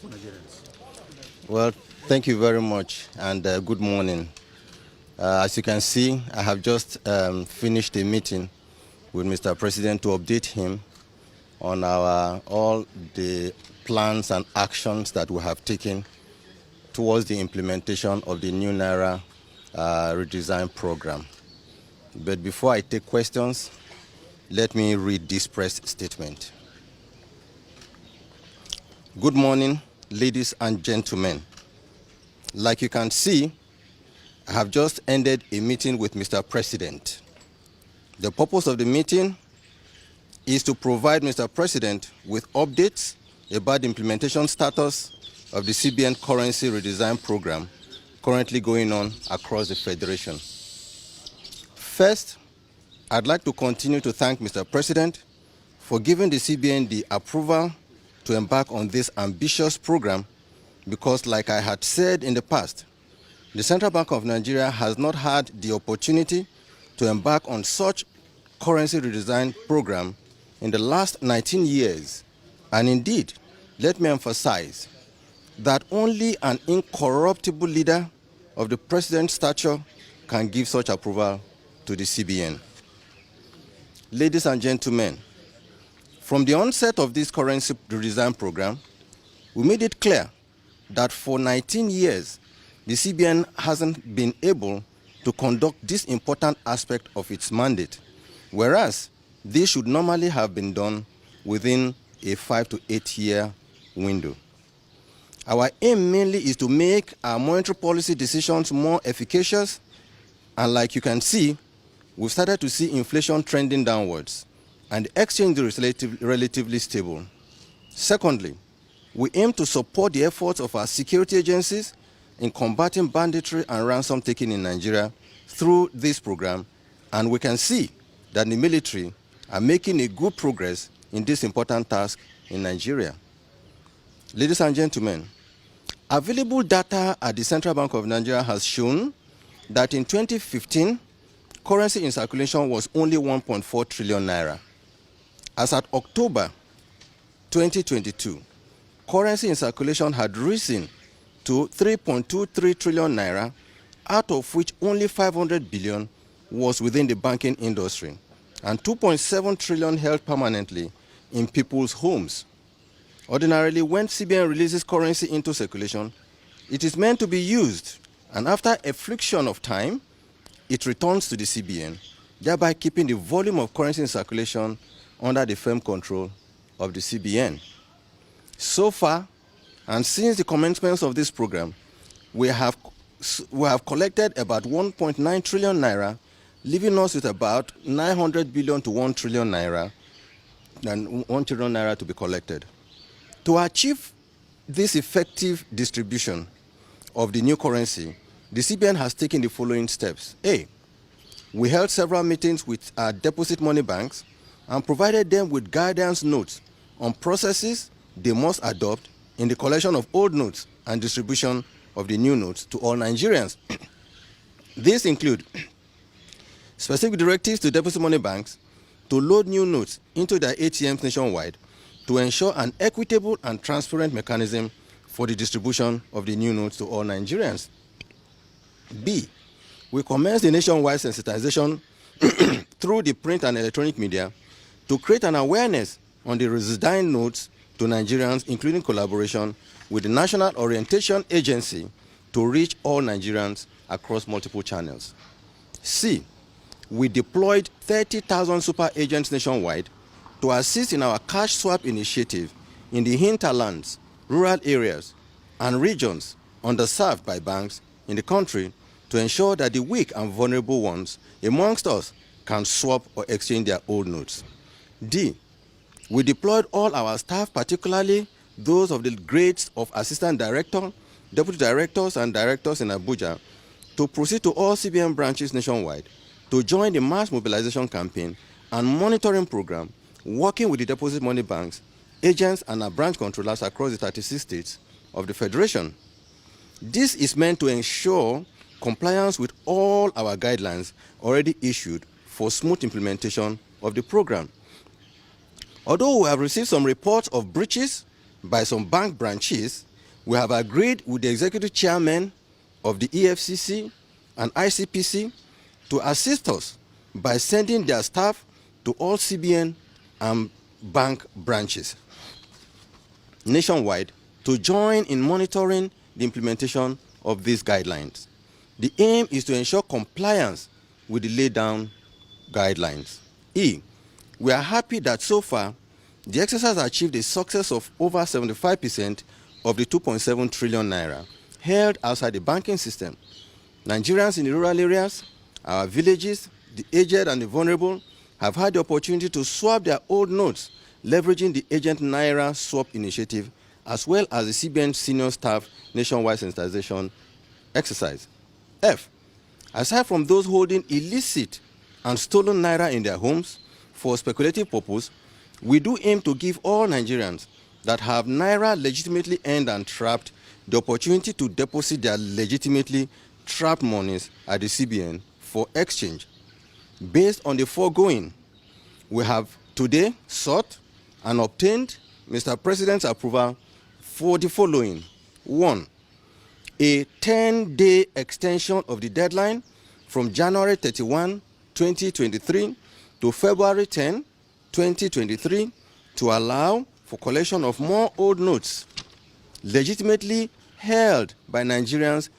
for Nigerians? Well, thank you very much, and good morning. As you can see, I have just finished a meeting with Mr. President to update him on all the plans and actions that we have taken towards the implementation of the new niara redesign program. But before I take questions, let me read this press statement. Good morning, ladies and gentlemen. Like you can see, I have just ended a meeting with Mr. President. The purpose of the meeting is to provide Mr. President with updates about the implementation status of the CBN currency redesign program currently going on across the Federation. First, I'd like to continue to thank Mr. President for giving the CBN the approval to embark on this ambitious program because, like I had said in the past, the Central Bank of Nigeria has not had the opportunity to embark on such currency redesign program in the last 19 years. And indeed, let me emphasize that only an incorruptible leader of the president's stature can give such approval to the CBN. Ladies and gentlemen, from the onset of this currency redesign program, we made it clear that for 19 years, the CBN hasn't been able to conduct this important aspect of its mandate, whereas this should normally have been done within a 5 to 8 year window. Our aim mainly is to make our monetary policy decisions more efficacious, and like you can see, we've started to see inflation trending downwards, and the exchange rate is relatively stable. Secondly, we aim to support the efforts of our security agencies in combating banditry and ransom taking in Nigeria through this program, and we can see that the military are making a good progress in this important task in Nigeria. Ladies and gentlemen, available data at the Central Bank of Nigeria has shown that in 2015, currency in circulation was only 1.4 trillion naira. As at October 2022, currency in circulation had risen to 3.23 trillion naira, out of which only 500 billion was within the banking industry, and 2.7 trillion held permanently in people's homes. Ordinarily, when CBN releases currency into circulation, it is meant to be used, and after a friction of time, it returns to the CBN, thereby keeping the volume of currency in circulation under the firm control of the CBN. So far, and since the commencement of this program, we have collected about 1.9 trillion naira, leaving us with about 900 billion to 1 trillion naira, and 1 trillion naira to be collected. To achieve this effective distribution of the new currency, the CBN has taken the following steps. A, we held several meetings with our deposit money banks and provided them with guidance notes on processes they must adopt in the collection of old notes and distribution of the new notes to all Nigerians. These include specific directives to deposit money banks to load new notes into their ATMs nationwide to ensure an equitable and transparent mechanism for the distribution of the new notes to all Nigerians. B, we commenced the nationwide sensitization through the print and electronic media to create an awareness on the redesign notes to Nigerians, including collaboration with the National Orientation Agency to reach all Nigerians across multiple channels. C, we deployed 30,000 super agents nationwide to assist in our cash swap initiative in the hinterlands, rural areas, and regions underserved by banks in the country to ensure that the weak and vulnerable ones amongst us can swap or exchange their old notes. D, we deployed all our staff, particularly those of the grades of assistant director, deputy directors, and directors in Abuja, to proceed to all CBN branches nationwide to join the mass mobilization campaign and monitoring program, working with the deposit money banks, agents, and our branch controllers across the 36 states of the Federation. This is meant to ensure compliance with all our guidelines already issued for smooth implementation of the program. Although we have received some reports of breaches by some bank branches, we have agreed with the executive chairman of the EFCC and ICPC to assist us by sending their staff to all CBN and bank branches nationwide to join in monitoring the implementation of these guidelines. The aim is to ensure compliance with the laid down guidelines. We are happy that so far the exercise achieved a success of over 75% of the 2.7 trillion naira held outside the banking system. Nigerians in the rural areas, our villages, the aged and the vulnerable have had the opportunity to swap their old notes, leveraging the Agent Naira Swap Initiative, as well as the CBN senior staff nationwide sensitization exercise. Aside from those holding illicit and stolen naira in their homes for speculative purpose, we do aim to give all Nigerians that have naira legitimately earned and trapped the opportunity to deposit their legitimately trapped monies at the CBN for exchange. Based on the foregoing, we have today sought and obtained Mr. President's approval for the following. 1, a 10-day extension of the deadline from January 31, 2023 to February 10, 2023 to allow for collection of more old notes legitimately held by Nigerians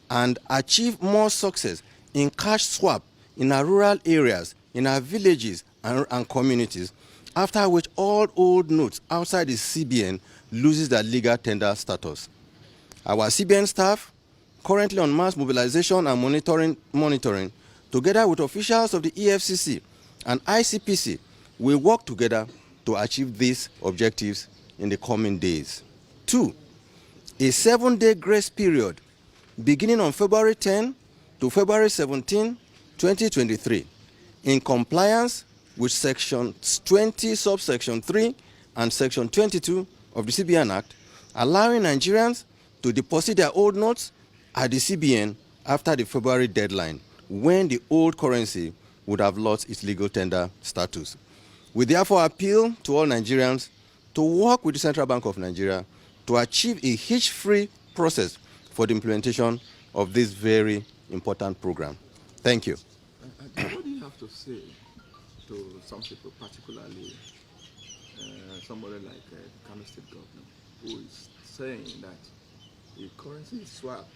and achieve more success in cash swap in our rural areas, in our villages and communities, after which all old notes outside the CBN loses their legal tender status. Our CBN staff, currently on mass mobilization and monitoring, together with officials of the EFCC and ICPC, will work together to achieve these objectives in the coming days. 2, a 7-day grace period beginning on February 10 to February 17, 2023, in compliance with Section 20, subsection 3 and Section 22 of the CBN Act, allowing Nigerians to deposit their old notes at the CBN after the February deadline, when the old currency would have lost its legal tender status. We therefore appeal to all Nigerians to work with the Central Bank of Nigeria to achieve a hitch-free process for the implementation of this very important program. Thank you. What do you have to say to some people, particularly somebody like the Kano State governor, who is saying that the currency swap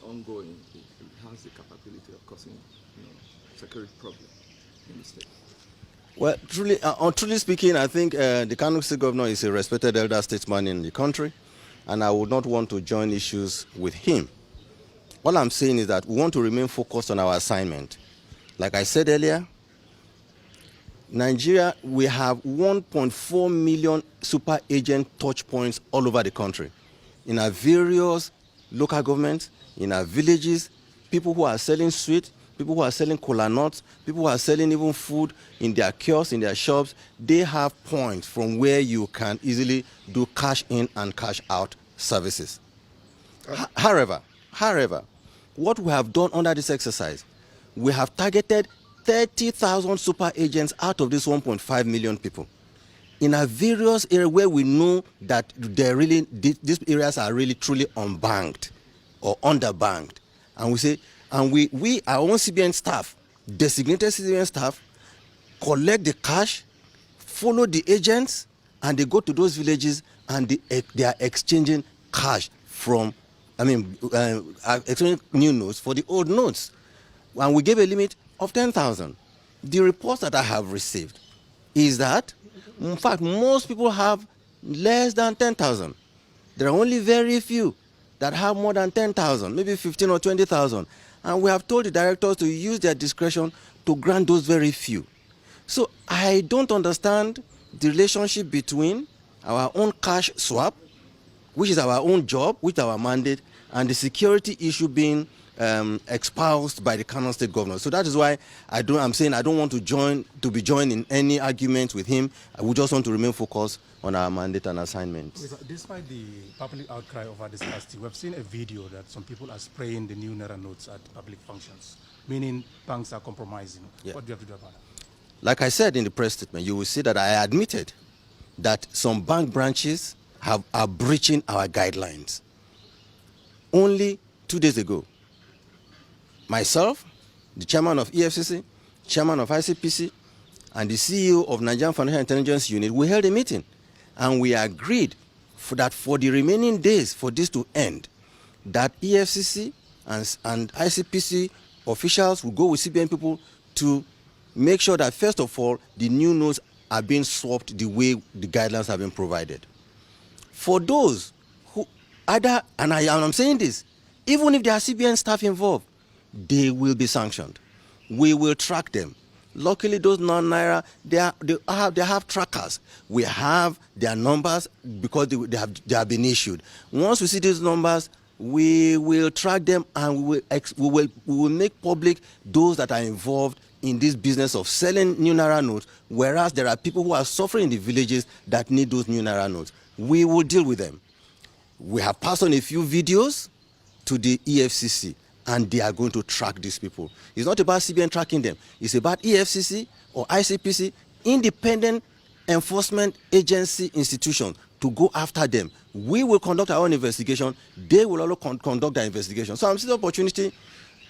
ongoing it has the capability of causing security problem in the state? Well, truly speaking, I think the Kano State governor is a respected elder statesman in the country, and I would not want to join issues with him. All I'm saying is that we want to remain focused on our assignment. Like I said earlier, Nigeria, we have 1.4 million super agent touch points all over the country. In our various local governments, in our villages, people who are selling sweet, people who are selling cola nuts, people who are selling even food in their kiosks, in their shops, they have points from where you can easily do cash in and cash out services. However, what we have done under this exercise, we have targeted 30,000 super agents out of these 1.5 million people in our various areas where we know that these areas are really truly unbanked or underbanked. And we say, and we our own CBN staff, designated CBN staff, collect the cash, follow the agents, and they go to those villages and they are exchanging cash from, exchanging new notes for the old notes. And we gave a limit of 10,000. The reports that I have received is that, in fact, most people have less than 10,000. There are only very few that have more than 10,000, maybe 15 or 20,000. And we have told the directors to use their discretion to grant those very few. So I don't understand the relationship between our own cash swap, which is our own job, which is our mandate, and the security issue being espoused by the Kano State governor. So that is why I'm saying I don't want to be joined in any argument with him. We just want to remain focused on our mandate and assignment. Despite the public outcry over this last year, we've seen a video that some people are spraying the new naira notes at public functions, meaning banks are compromising. Yeah. What do you have to do about that? Like I said in the press statement, you will see that I admitted that some bank branches are breaching our guidelines. only 2 days ago. Myself, the chairman of EFCC, chairman of ICPC, and the CEO of Nigerian Financial Intelligence Unit, we held a meeting, and we agreed that for the remaining days for this to end, that EFCC and ICPC officials will go with CBN people to make sure that, first of all, the new notes are being swapped the way the guidelines have been provided. For those who either, and I'm saying this, even if there are CBN staff involved, they will be sanctioned. We will track them. Luckily, those non-Naira, they have trackers. We have their numbers because they have been issued. Once we see these numbers, we will track them, and we will make public those that are involved in this business of selling new Naira notes, whereas there are people who are suffering in the villages that need those new Naira notes. We will deal with them. We have passed on a few videos to the EFCC, and they are going to track these people. It's not about CBN tracking them. It's about EFCC or ICPC, independent enforcement agency institution, to go after them. We will conduct our own investigation. They will also conduct their investigation. So I'm seeing the opportunity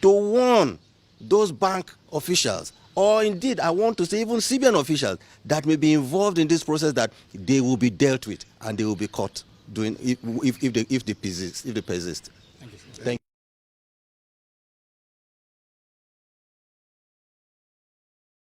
to warn those bank officials, or indeed I want to say even CBN officials that may be involved in this process, that they will be dealt with and they will be caught doing if they persist.